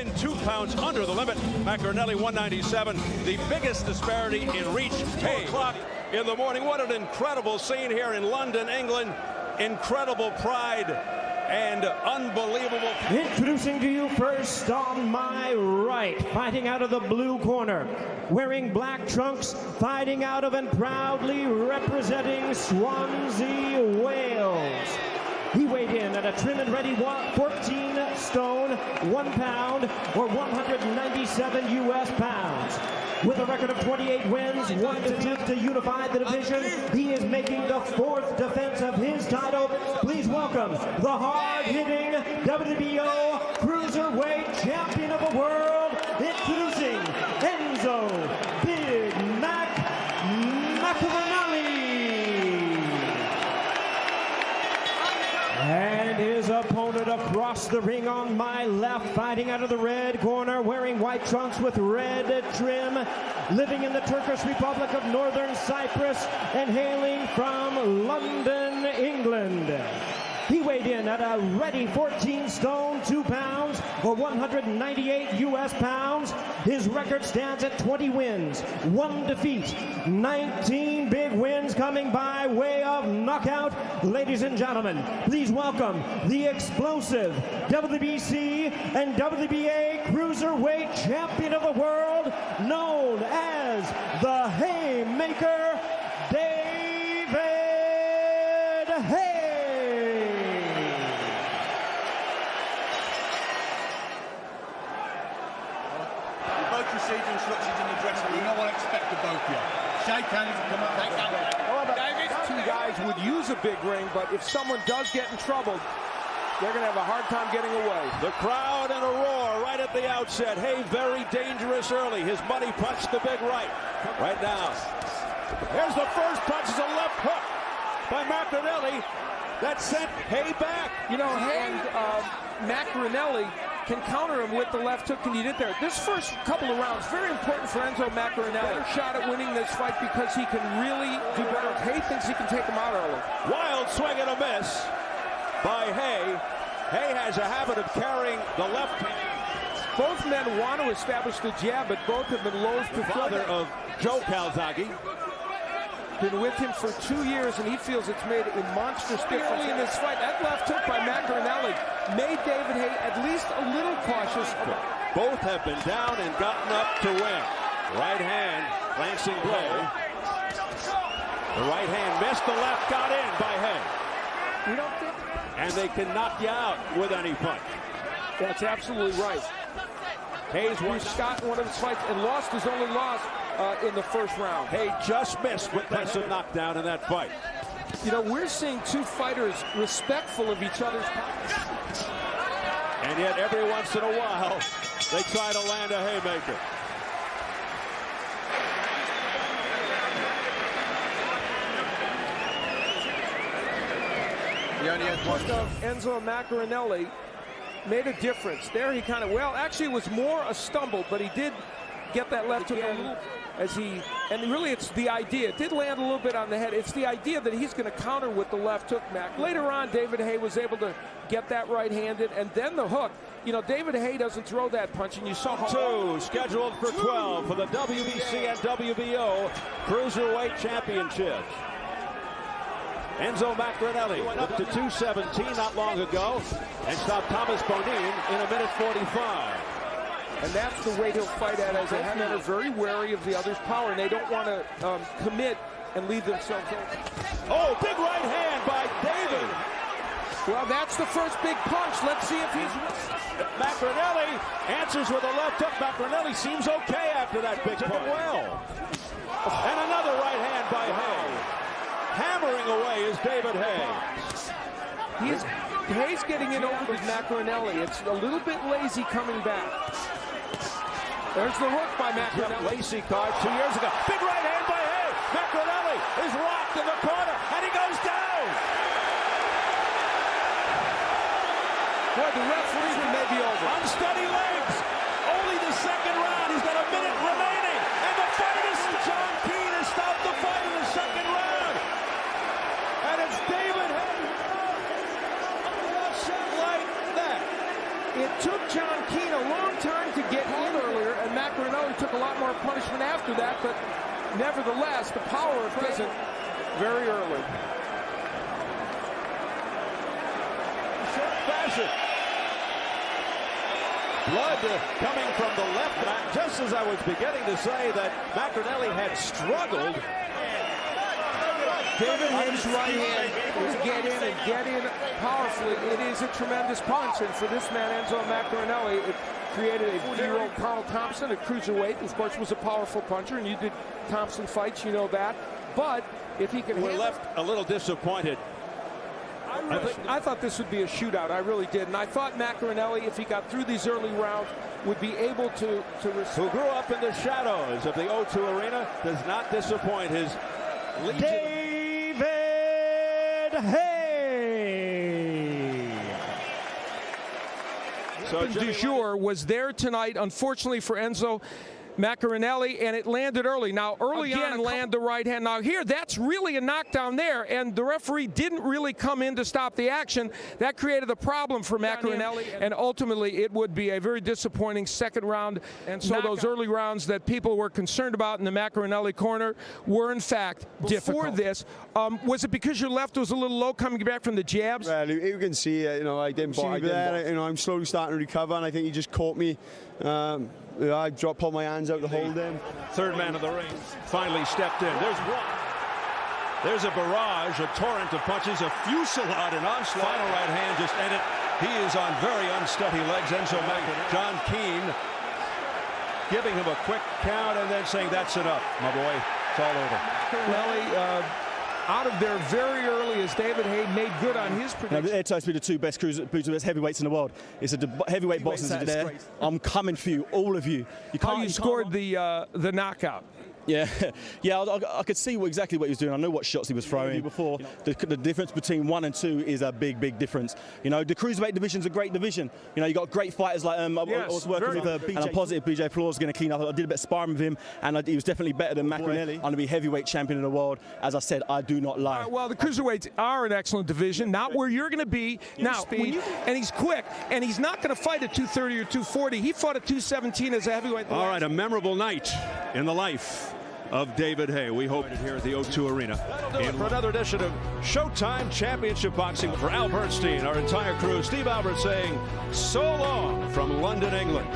in 2 pounds under the limit. Maccarinelli 197, the biggest disparity in reach. 2 o'clock in the morning. What an incredible scene here in London, England. Incredible pride and unbelievable. Introducing to you first on my right, fighting out of the blue corner, wearing black trunks, fighting out of and proudly representing Swansea, Wales. He weighed in at a trim and ready 14 stone, 1 pound, or 197 U.S. pounds. With a record of 28 wins, 1 defeat to unify the division, he is making the 4th defense of his title. Please welcome the hard-hitting WBO Cruiserweight Champion of the World, introducing Enzo Big Mac Maccarinelli. And his opponent across the ring on my left, fighting out of the red corner, wearing white trunks with red trim, living in the Turkish Republic of Northern Cyprus, and hailing from London, England. He weighed in at a ready 14 stone, 2 pounds, or 198 U.S. pounds. His record stands at 20 wins, 1 defeat, 19 big wins coming by way of knockout. Ladies and gentlemen, please welcome the explosive WBC and WBA Cruiserweight Champion of the World, known as the Haymaker, David Haye. Received instructions in the dressing room. No one expected both of you. Shake hands and come up. David, 2 guys would use a big ring, but if someone does get in trouble, they're going to have a hard time getting away. The crowd in a roar right at the outset. Haye very dangerous early. His money punched the big right. Right now. Here's the first punch. Is a left hook by Maccarinelli. That sent Haye back. You know, Haye, Maccarinelli can counter him with the left hook, and he did there. This first couple of rounds, very important for Enzo Maccarinelli. Better shot at winning this fight because he can really do better. Haye thinks he can take him out early. Wild swing and a miss by Haye. Haye has a habit of carrying the left hand. Both men want to establish the jab, but both have been loath to throw Father of Joe Calzaghe. Been with him for 2 years, and he feels it's made a monstrous difference in this fight. That left hook by Maccarinelli made David Haye at least a little cautious. Both have been down and gotten up to win. Right hand, glancing blow. The right hand missed, the left got in by Haye. You don't think? And they can knock you out with any punch. That's absolutely right. Haye's won Scott in one of his fights and lost his only loss in the first round. Haye just missed with massive knockdown in that fight. You know, we're seeing 2 fighters respectful of each other's. And yet every once in a while, they try to land a haymaker. He only has one. Enzo Maccarinelli made a difference. There he kind of, well, actually it was more a stumble, but he did get that left hook a little as he, and really it's the idea. It did land a little bit on the head. It's the idea that he's going to counter with the left hook, Mac. Later on, David Haye was able to get that right-handed, and then the hook. You know, David Haye doesn't throw that punch, and you saw how... 2 scheduled for 12 for the WBC and WBO Cruiserweight Championships. Enzo Maccarinelli went up to 217 not long ago and stopped Thomas Bonine in 1:45. And that's the way he'll fight at, as both men are very wary of the other's power, and they don't want to commit and leave themselves open. Oh, big right hand by David. Well, that's the first big punch. Let's see if he's... Maccarinelli answers with a left hook. Maccarinelli seems okay after that big punch. Well. And another right hand by Haye. Hammering away is David Haye. Haye's getting in over with Maccarinelli. It's a little bit lazy coming back. There's the hook by Maccarinelli. Lacy card 2 years ago. Big right hand by Haye. Maccarinelli is rocked in the corner, and he goes down. Boy, the referee may be over. Unsteady legs. Only the second round. He's got a minute remaining, and the fight is John Keane has stopped the fight in the second round. And it's David Haye. Like that. It took John Keane a long time of punishment after that, but nevertheless, the power present very early. Short fashion. Blood coming from the left back, just as I was beginning to say that Maccarinelli had struggled. David Haye's right hand was get in powerfully. It is a tremendous punch, and for this man, Enzo Maccarinelli, it created a 40-year-old Carl Thompson at cruiserweight, who of course was a powerful puncher, and you did Thompson fights, you know that. But if he can, we're left a little disappointed. I thought this would be a shootout. I really did. And I thought Maccarinelli, if he got through these early rounds, would be able to who grew up in the shadows of the O2 Arena, does not disappoint. His David Haye. So du jour was there tonight, unfortunately for Enzo Maccarinelli, and it landed early. Now, early on, land the right hand. Now, here, that's really a knockdown there, and the referee didn't really come in to stop the action. That created a problem for Maccarinelli, and ultimately, it would be a very disappointing second round. And so those early rounds that people were concerned about in the Maccarinelli corner were, in fact, difficult. Before this, was it because your left was a little low coming back from the jabs? Well, you can see, I didn't bother there. I'm slowly starting to recover, and I think he just caught me. I pulled my hands out to hold him. Third man of the ring finally stepped in. There's one. There's a barrage, a torrent of punches, a fusillade, an onslaught. Final right hand just ended. He is on very unsteady legs. Enzo Maccarinelli. John Keane giving him a quick count and then saying, "That's enough, my boy. It's all over." Maccarinelli out of there very early as David Haye made good on his prediction. They're supposed to be the two best heavyweights in the world. It's heavyweight boxing is there. I'm coming for you, all of you. You scored the knockout. Yeah, I could see exactly what he was doing. I know what shots he was throwing before. The difference between 1 and 2 is a big difference. The cruiserweight division's a great division. You got great fighters like I was working with BJ. And I'm positive BJ Floor's going to clean up. I did a bit of sparring with him, and he was definitely better than Maccarinelli. I'm going to be heavyweight champion of the world. As I said, I do not lie. Well, the cruiserweights are an excellent division, not where you're going to be now. And he's quick, and he's not going to fight at 230 or 240. He fought at 217 as a heavyweight. All right, a memorable night in the life of David Haye. We hope it here at the O2 Arena. And for another edition of Showtime Championship Boxing, for Al Bernstein, our entire crew, Steve Albert saying so long from London, England.